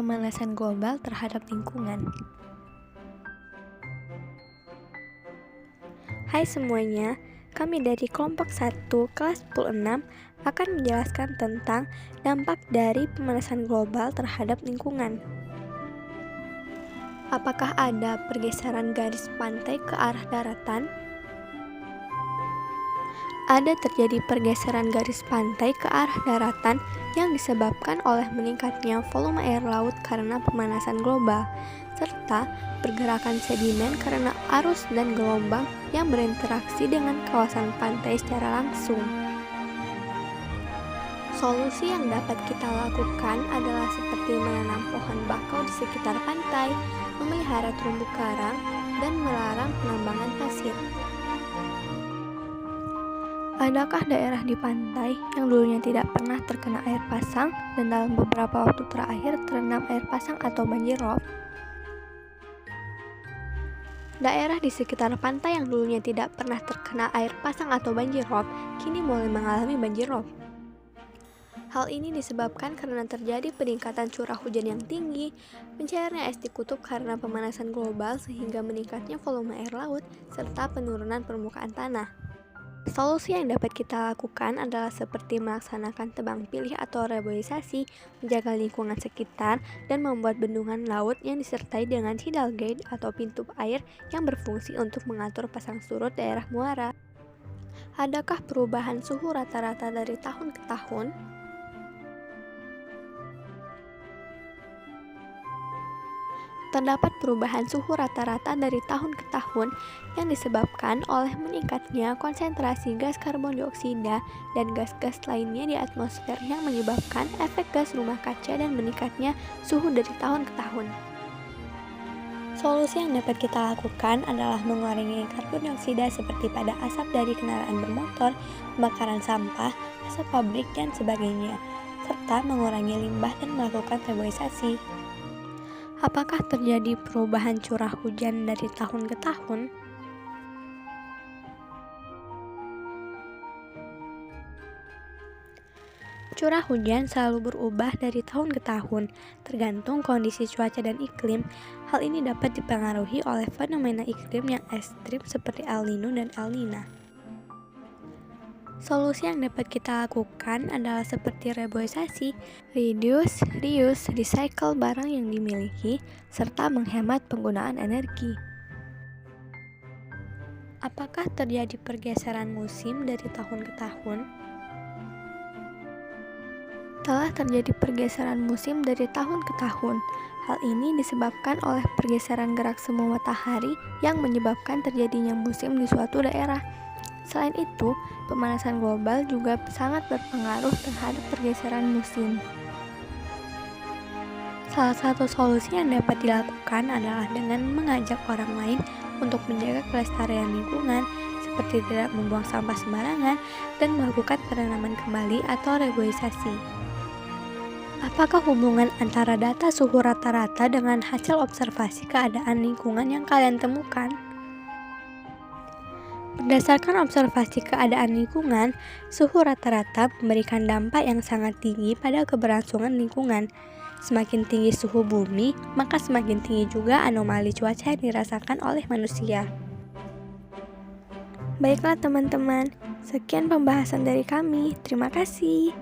pemanasan global terhadap lingkungan. Hai semuanya, kami dari kelompok 1 kelas 10-6 akan menjelaskan tentang dampak dari pemanasan global terhadap lingkungan. Apakah ada pergeseran garis pantai ke arah daratan? Ada terjadi pergeseran garis pantai ke arah daratan yang disebabkan oleh meningkatnya volume air laut karena pemanasan global, serta pergerakan sedimen karena arus dan gelombang yang berinteraksi dengan kawasan pantai secara langsung. Solusi yang dapat kita lakukan adalah seperti menanam pohon bakau di sekitar pantai, memelihara terumbu karang, dan melarang penambangan pasir. Adakah daerah di pantai yang dulunya tidak pernah terkena air pasang dan dalam beberapa waktu terakhir terendam air pasang atau banjir rob? Daerah di sekitar pantai yang dulunya tidak pernah terkena air pasang atau banjir rob, kini mulai mengalami banjir rob. Hal ini disebabkan karena terjadi peningkatan curah hujan yang tinggi, mencairnya es di kutub karena pemanasan global sehingga meningkatnya volume air laut, serta penurunan permukaan tanah. Solusi yang dapat kita lakukan adalah seperti melaksanakan tebang pilih atau reboisasi, menjaga lingkungan sekitar, dan membuat bendungan laut yang disertai dengan tidal gate atau pintu air yang berfungsi untuk mengatur pasang surut daerah muara. Adakah perubahan suhu rata-rata dari tahun ke tahun? Terdapat perubahan suhu rata-rata dari tahun ke tahun yang disebabkan oleh meningkatnya konsentrasi gas karbon dioksida dan gas-gas lainnya di atmosfer yang menyebabkan efek gas rumah kaca dan meningkatnya suhu dari tahun ke tahun. Solusi yang dapat kita lakukan adalah mengurangi karbon dioksida seperti pada asap dari kendaraan bermotor, pembakaran sampah, asap pabrik, dan sebagainya, serta mengurangi limbah dan melakukan reboisasi. Apakah terjadi perubahan curah hujan dari tahun ke tahun? Curah hujan selalu berubah dari tahun ke tahun, tergantung kondisi cuaca dan iklim. Hal ini dapat dipengaruhi oleh fenomena iklim yang ekstrim seperti El Nino dan El Nina. Solusi yang dapat kita lakukan adalah seperti reboisasi, reduce, reuse, recycle barang yang dimiliki, serta menghemat penggunaan energi. Apakah terjadi pergeseran musim dari tahun ke tahun? Telah terjadi pergeseran musim dari tahun ke tahun. Hal ini disebabkan oleh pergeseran gerak semu matahari yang menyebabkan terjadinya musim di suatu daerah. Selain itu, pemanasan global juga sangat berpengaruh terhadap pergeseran musim. Salah satu solusi yang dapat dilakukan adalah dengan mengajak orang lain untuk menjaga kelestarian lingkungan, seperti tidak membuang sampah sembarangan dan melakukan penanaman kembali atau reboisasi. Apakah hubungan antara data suhu rata-rata dengan hasil observasi keadaan lingkungan yang kalian temukan? Berdasarkan observasi keadaan lingkungan, suhu rata-rata memberikan dampak yang sangat tinggi pada keberlangsungan lingkungan. Semakin tinggi suhu bumi, maka semakin tinggi juga anomali cuaca yang dirasakan oleh manusia. Baiklah teman-teman, sekian pembahasan dari kami. Terima kasih.